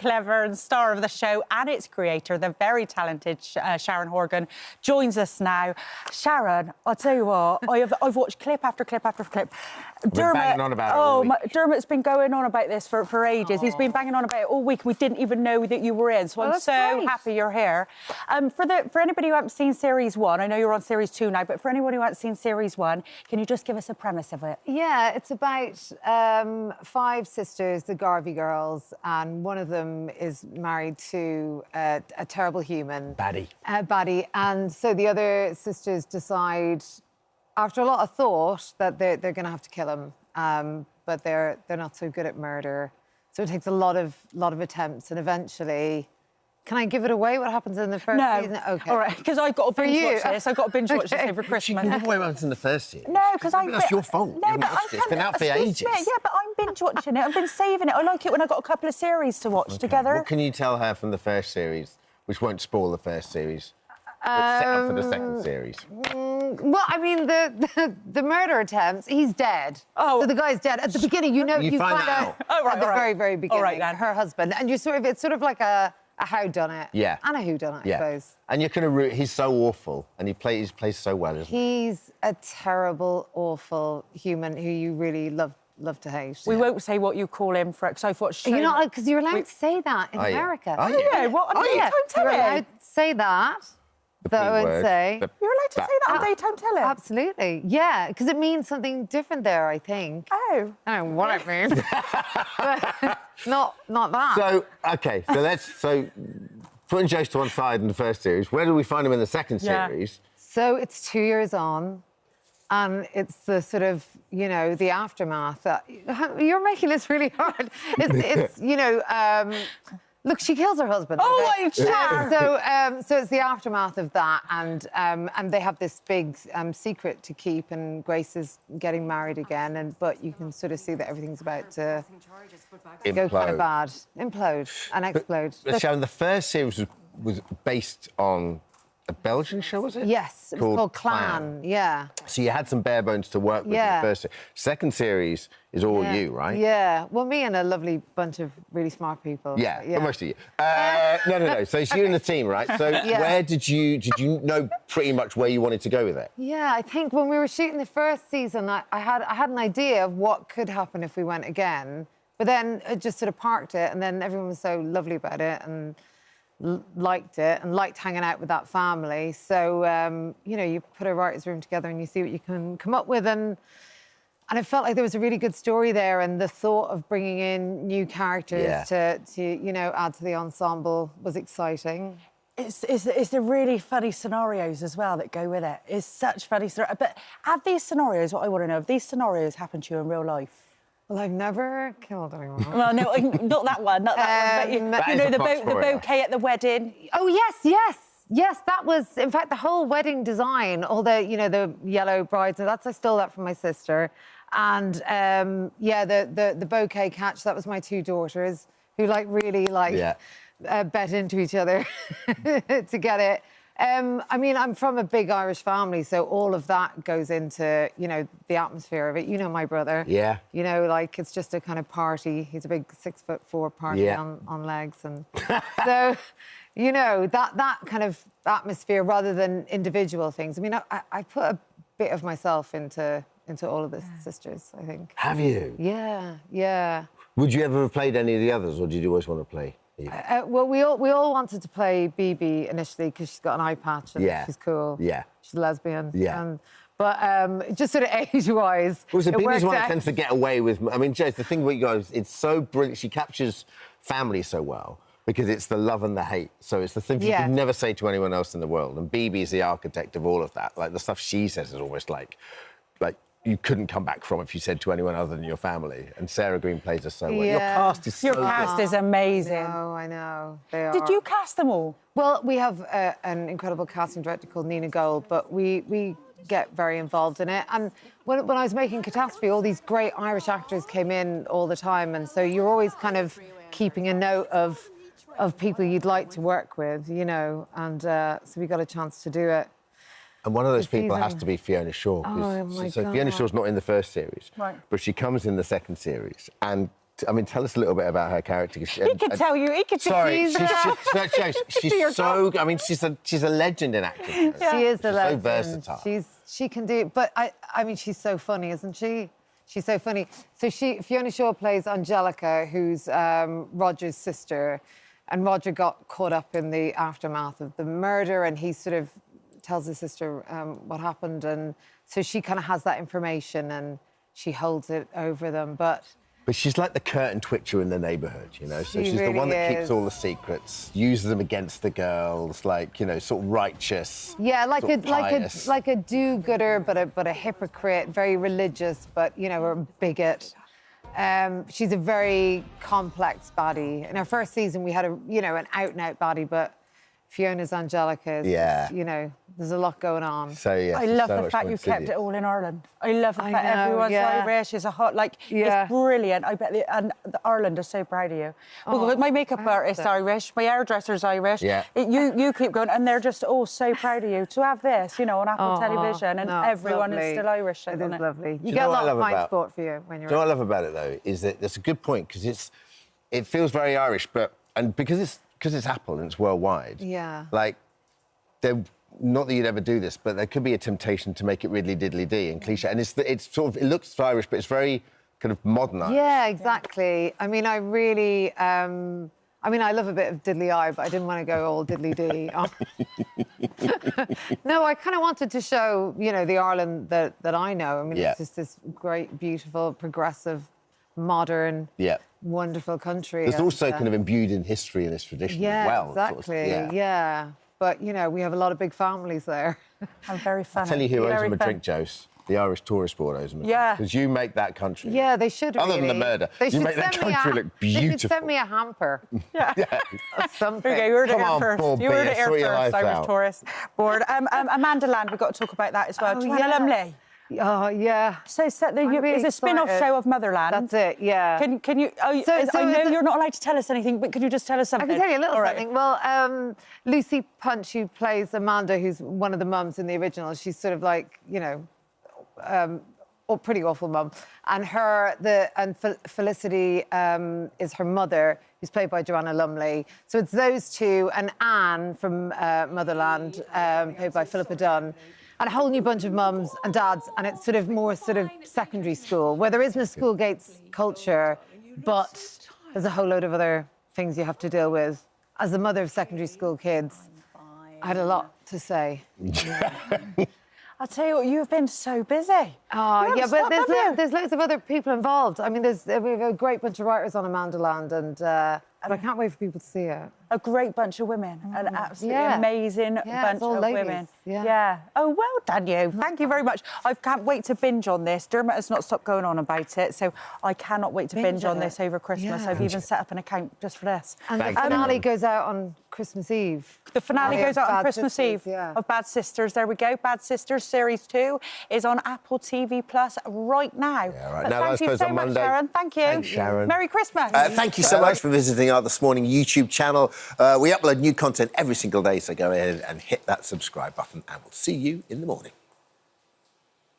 clever and star of the show and its creator, the very talented Sharon Horgan, joins us now. Sharon, I'll tell you what, I've watched clip after clip after clip. Dermot's been going on about this for ages. Aww. He's been banging on about it all week. We didn't even know that you were in, so I'm so happy you're here. For anybody who hasn't seen Series 1, I know you're on Series 2 now, but for anyone who hasn't seen Series 1, can you just give us a premise of it? Yeah, it's about 5 sisters, the Garvey girls, and one of them is married to a terrible human. Baddie. And so the other sisters decide, after a lot of thought, that they're going to have to kill him, but they're not so good at murder. So it takes a lot of attempts, and eventually... Can I give it away? What happens in the first season? Okay. All right, because I've got to binge watch this. I've got to binge watch this over Christmas. You give away what happens in the first season. No, because that's your fault. No, but it's been out for ages. Yeah, but I'm binge watching it. I've been saving it. I like it when I've got a couple of series to watch together. What can you tell her from the first series, which won't spoil the first series, that's set up for the second series? Well, I mean, the murder attempts, he's dead. Oh. So the guy's dead. At the beginning, you find out at the very, very beginning, all right, then. Her husband. And it's sort of like a whodunit. Yeah. And a whodunit, I suppose. And you're going to root... He's so awful, and he plays so well, isn't he? He's a terrible, awful human who you really love to hate. We won't say what you call him, because I've watched... You're not... Because you're allowed to say that in America. Oh, yeah. What? You're allowed to say that. That I would say. You're allowed to say that on daytime telly? Absolutely, yeah, because it means something different there, I think. Oh. I don't know what it means. not that. So, OK, so putting jokes to one side in the first series, where do we find him in the second series? So it's 2 years on, and it's the sort of, the aftermath. You're making this really hard. It's look, she kills her husband. Oh, my God! So it's the aftermath of that, and they have this big secret to keep, and Grace is getting married again, but you can sort of see that everything's about to go kind of bad, implode and explode. But Sharon, the first series was based on a Belgian show, was it? Yes, it was called Clan. Yeah. So you had some bare bones to work with in the first series. Second series is all you, right? Yeah. Well, me and a lovely bunch of really smart people. Yeah, but most of you. No. So it's you and the team, right? So where did you know pretty much where you wanted to go with it? Yeah, I think when we were shooting the first season, I had an idea of what could happen if we went again, but then it just sort of parked it, and then everyone was so lovely about it and liked it and liked hanging out with that family. So, you put a writer's room together and you see what you can come up with. And it felt like there was a really good story there, and the thought of bringing in new characters to add to the ensemble was exciting. It's the really funny scenarios as well that go with it. It's such funny scenarios. But have these scenarios, what I want to know, have these scenarios happened to you in real life? Well, I've never killed anyone. Well, no, not that one, not that one. But the bouquet at the wedding. Oh, yes, that was, in fact, the whole wedding design, all the, the yellow brides, I stole that from my sister. And, the bouquet catch, that was my 2 daughters, who, really bet into each other to get it. I mean, I'm from a big Irish family, so all of that goes into, the atmosphere of it. You know my brother. Yeah. It's just a kind of party. He's a big 6'4" party on legs. And so, that kind of atmosphere rather than individual things. I mean, I put a bit of myself into all of the sisters, I think. Have you? Yeah. Would you ever have played any of the others, or did you always want to play? Well, we all wanted to play BB initially because she's got an eye patch and she's cool. Yeah. She's a lesbian. Yeah. But just sort of age-wise, well, so BB's one that tends to get away with... I mean, Jess, the thing with you guys, it's so brilliant. She captures family so well because it's the love and the hate. So it's the thing you could never say to anyone else in the world. And BB's the architect of all of that. Like, the stuff she says is almost like you couldn't come back from if you said to anyone other than your family. And Sarah Green plays her so well. Your cast is so good. Your cast is amazing. I know. They are. Did you cast them all? Well, we have an incredible casting director called Nina Gold, but we get very involved in it. And when I was making Catastrophe, all these great Irish actors came in all the time, and so you're always kind of keeping a note of people you'd like to work with, and so we got a chance to do it. And one of those people has to be Fiona Shaw. Oh, my so God. Fiona Shaw's not in the first series, right, but she comes in the second series. And I mean, tell us a little bit about her character. He could tell you. He could. Sorry, she's so. I mean, she's a legend in acting. Yeah. She is a legend. So versatile. She can do. But I mean, she's so funny, isn't she? She's so funny. So Fiona Shaw plays Angelica, who's Roger's sister, and Roger got caught up in the aftermath of the murder, and he sort of tells his sister what happened, and so she kind of has that information, and she holds it over them, But she's like the curtain twitcher in the neighbourhood, you know. So she's really the one that is. keeps all the secrets, uses them against the girls, like, you know, sort of righteous. Yeah, like pious. a do-gooder, but a hypocrite, very religious, but you know, a bigot. She's a very complex baddie. In our first season, we had an out-and-out baddie, but Fiona's Angelica is, you know, there's a lot going on. So, yeah, I love the fact you kept it all in Ireland. I love the fact everyone's Irish. It's a hot, it's brilliant. I bet Ireland are so proud of you. Well, my makeup artist's Irish, my hairdresser's Irish. Yeah. You keep going, and they're just all so proud of you to have this, you know, on Apple television, and everyone is still Irish. It is lovely. You Do get you know a lot what I of love fine about- sport for you when you're. Do you know what I love about it though is that that's a good point because it feels very Irish, and because it's Apple and it's worldwide. Yeah. Like, not that you'd ever do this, but there could be a temptation to make it riddly diddly dee and cliche, and it's sort of, it looks Irish, but it's very kind of modern Irish. Yeah, exactly. I mean, I really. I love a bit of diddly eye, but I didn't want to go all diddly dee. No, I kind of wanted to show, you know, the Ireland that I know. I mean, it's just this great, beautiful, progressive, modern, wonderful country. There's also kind of imbued in history and its tradition as well. Exactly. Yeah. But, you know, we have a lot of big families there. I'm very funny. I'll tell you who owes them a drink, Jose. The Irish tourist board owes them a drink. Yeah. Because you make that country. Yeah, they should Other really. than the murder. You make that country look beautiful. They should send me a hamper. Yeah. Of something. Okay, you heard it Come here on, first. Paul You heard Beer, it here sort your first, life Irish out. tourist board. Amanda Land, we've got to talk about that as well. Joanna Lumley. Oh, yeah. So it's a spin-off show of Motherland. That's it, yeah. Can you... I know you're not allowed to tell us anything, but could you just tell us something? I can tell you a little something. Well, Lucy Punch, who plays Amanda, who's one of the mums in the original, she's sort of like, you know, a pretty awful mum. And Felicity is her mother, who's played by Joanna Lumley. So it's those two, and Anne from Motherland, played by Philippa Dunn. And a whole new bunch of mums and dads, and it's sort of more secondary school, where there isn't a school gates culture, but there's a whole load of other things you have to deal with. As the mother of secondary school kids, I had a lot to say. I'll tell you what, you've been so busy. Oh, yeah, but there's loads of other people involved. I mean, we have a great bunch of writers on Amanda Land, and I can't wait for people to see it. A great bunch of women, an absolutely amazing bunch of women. Yeah. Oh, well done, you. Thank you very much. I can't wait to binge on this. Dermot has not stopped going on about it, so I cannot wait to binge on this over Christmas. I've even set up an account just for this. And the finale goes out on Christmas Eve. The finale goes out on Christmas Eve of Bad Sisters. There we go. Bad Sisters Series 2 is on Apple TV Plus right now. Yeah, right. But Now, thank you so much, Sharon. Thank you. Thanks, Sharon. Merry Christmas. Thank you so much for visiting our This Morning YouTube channel. We upload new content every single day, so go ahead and hit that subscribe button, and we'll see you in the morning.